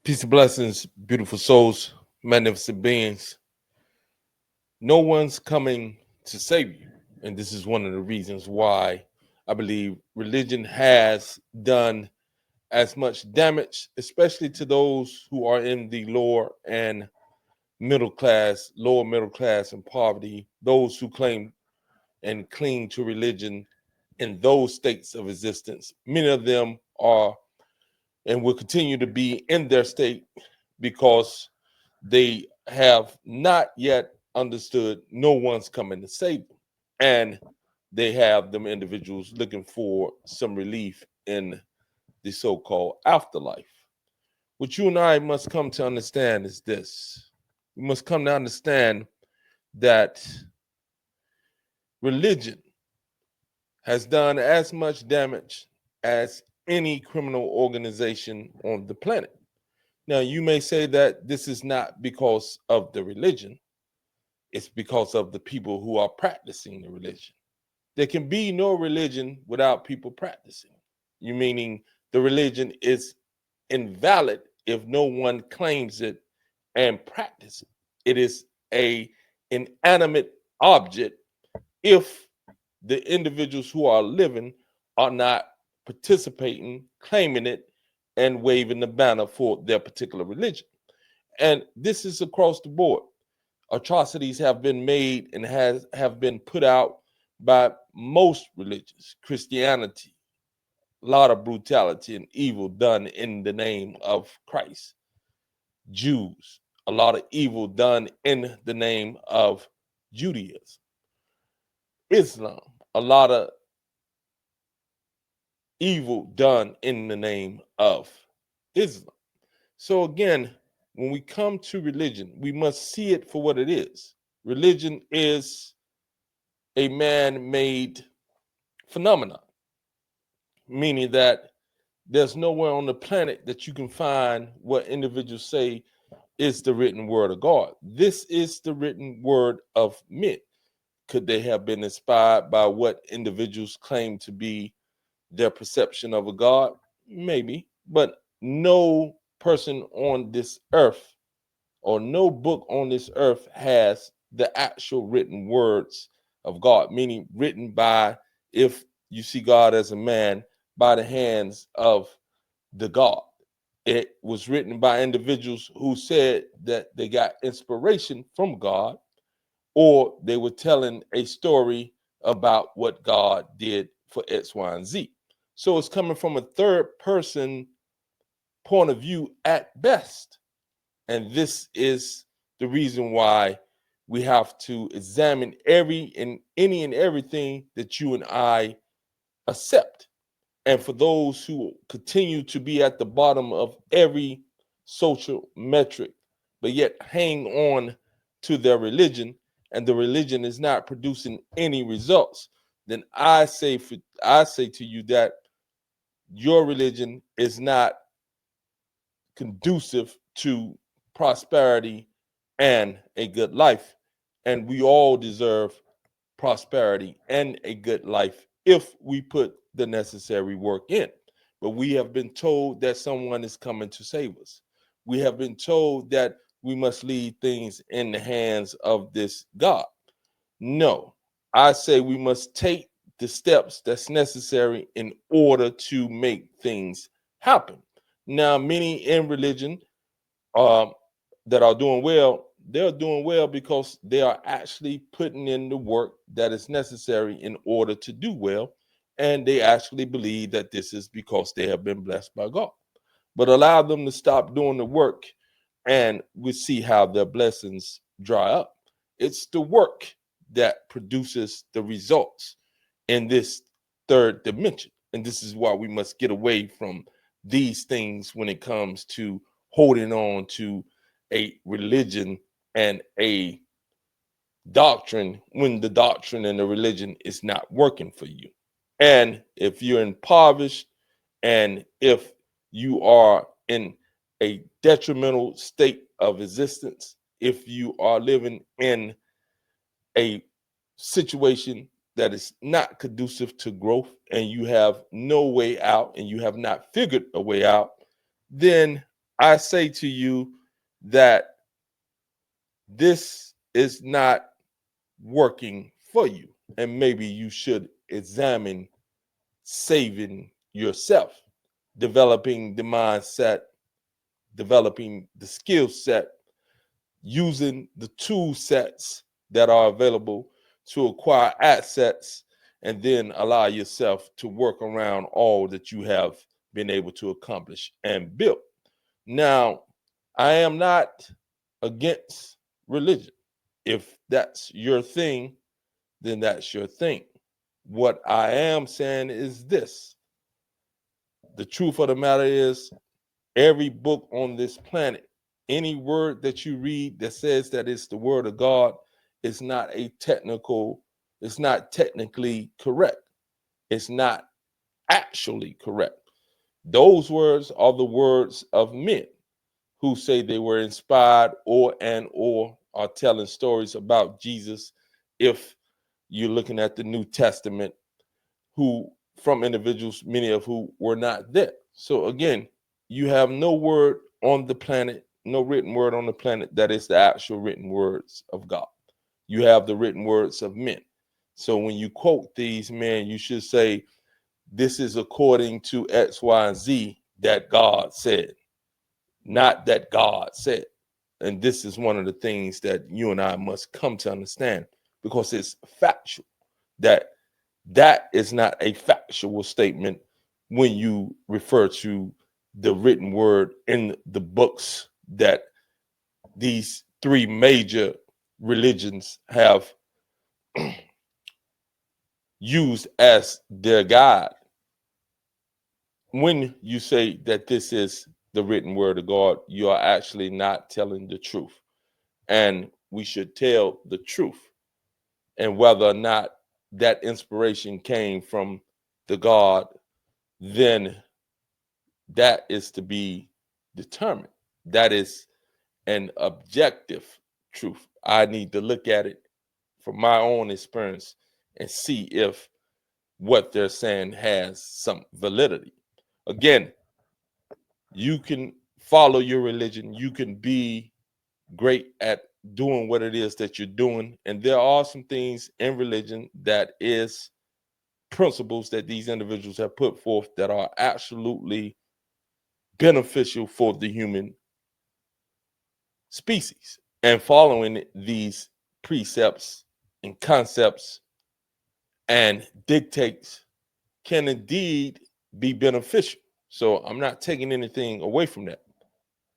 Peace and blessings, beautiful souls, magnificent beings. No one's coming to save you. And this is one of the reasons why I believe religion has done as much damage, especially to those who are in the lower and middle class, lower middle class and poverty, those who claim and cling to religion in those states of existence. Many of them are and will continue to be in their state because they have not yet understood no one's coming to save them. And they have them individuals looking for some relief in the so called afterlife. What you and I must come to understand is this: we must come to understand that religion has done as much damage as any criminal organization on the planet. Now, you may say that this is not because of the religion, it's because of the people who are practicing the religion. There can be no religion without people practicing. You meaning the religion is invalid if no one claims it and practices it. It is a inanimate object if the individuals who are living are not participating, claiming it, and waving the banner for their particular religion. And this is across the board. Atrocities have been made and have been put out by most religions. Christianity, a lot of brutality and evil done in the name of Christ. Jews, a lot of evil done in the name of Judaism. Islam, a lot of evil done in the name of Islam. So again, when we come to religion, we must see it for what it is. Religion is a man-made phenomenon, meaning that there's nowhere on the planet that you can find what individuals say is the written word of God. This is the written word of men. Could they have been inspired by what individuals claim to be their perception of a God? Maybe, but no person on this earth or no book on this earth has the actual written words of God, meaning written by, if you see God as a man, by the hands of the God. It was written by individuals who said that they got inspiration from God, or they were telling a story about what God did for X, Y, and Z. So it's coming from a third person point of view at best. And this is the reason why we have to examine any and everything that you and I accept. And for those who continue to be at the bottom of every social metric, but yet hang on to their religion, and the religion is not producing any results, then I say to you that your religion is not conducive to prosperity and a good life. And we all deserve prosperity and a good life if we put the necessary work in. But we have been told that someone is coming to save us. We have been told that we must leave things in the hands of this God. No, I say we must take the steps that's necessary in order to make things happen. Now, many in religion um, that are doing well, they're doing well because they are actually putting in the work that is necessary in order to do well. And they actually believe that this is because they have been blessed by God. But allow them to stop doing the work, and we see how their blessings dry up. It's the work that produces the results in this third dimension. And this is why we must get away from these things when it comes to holding on to a religion and a doctrine when the doctrine and the religion is not working for you. And if you're impoverished and if you are in a detrimental state of existence, if you are living in a situation that is not conducive to growth and you have no way out and you have not figured a way out, then I say to you that this is not working for you, and maybe you should examine saving yourself, developing the mindset, developing the skill set, using the tool sets that are available to acquire assets, and then allow yourself to work around all that you have been able to accomplish and build. Now, I am not against religion. If that's your thing, then that's your thing. What I am saying is this: the truth of the matter is, every book on this planet, any word that you read that says that it's the word of God, is not a technical, it's not technically correct. It's not actually correct. Those words are the words of men who say they were inspired or are telling stories about Jesus. If you're looking at the New Testament, who from individuals, many of who were not there. So again, you have no word on the planet, no written word on the planet that is the actual written words of God. You have the written words of men. So when you quote these men, you should say, this is according to X, Y, and Z that God said, not that God said. And this is one of the things that you and I must come to understand, because it's factual that that is not a factual statement when you refer to the written word in the books that these three major religions have used as their guide. When you say that this is the written word of God, you are actually not telling the truth. And we should tell the truth. And whether or not that inspiration came from the God, then that is to be determined. That is an objective truth. I need to look at it from my own experience and see if what they're saying has some validity. Again, you can follow your religion, you can be great at doing what it is that you're doing, and there are some things in religion that is principles that these individuals have put forth that are absolutely beneficial for the human species. And following these precepts and concepts and dictates can indeed be beneficial. So I'm not taking anything away from that.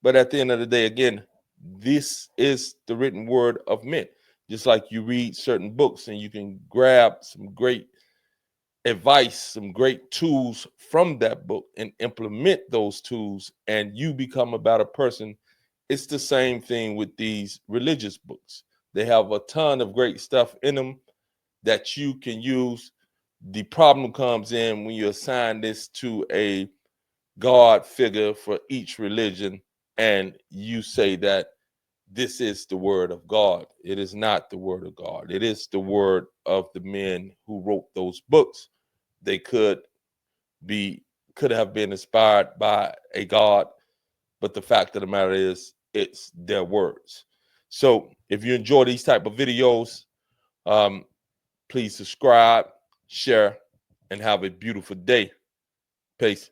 But at the end of the day, again, this is the written word of men. Just like you read certain books and you can grab some great advice, some great tools from that book and implement those tools, and you become a better person. It's the same thing with these religious books. They have a ton of great stuff in them that you can use. The problem comes in when you assign this to a God figure for each religion and you say that this is the word of God. It is not the word of God. It is the word of the men who wrote those books. They could have been inspired by a God, but the fact of the matter is it's their words. So if you enjoy these type of videos, um, please subscribe, share, and have a beautiful day. Peace.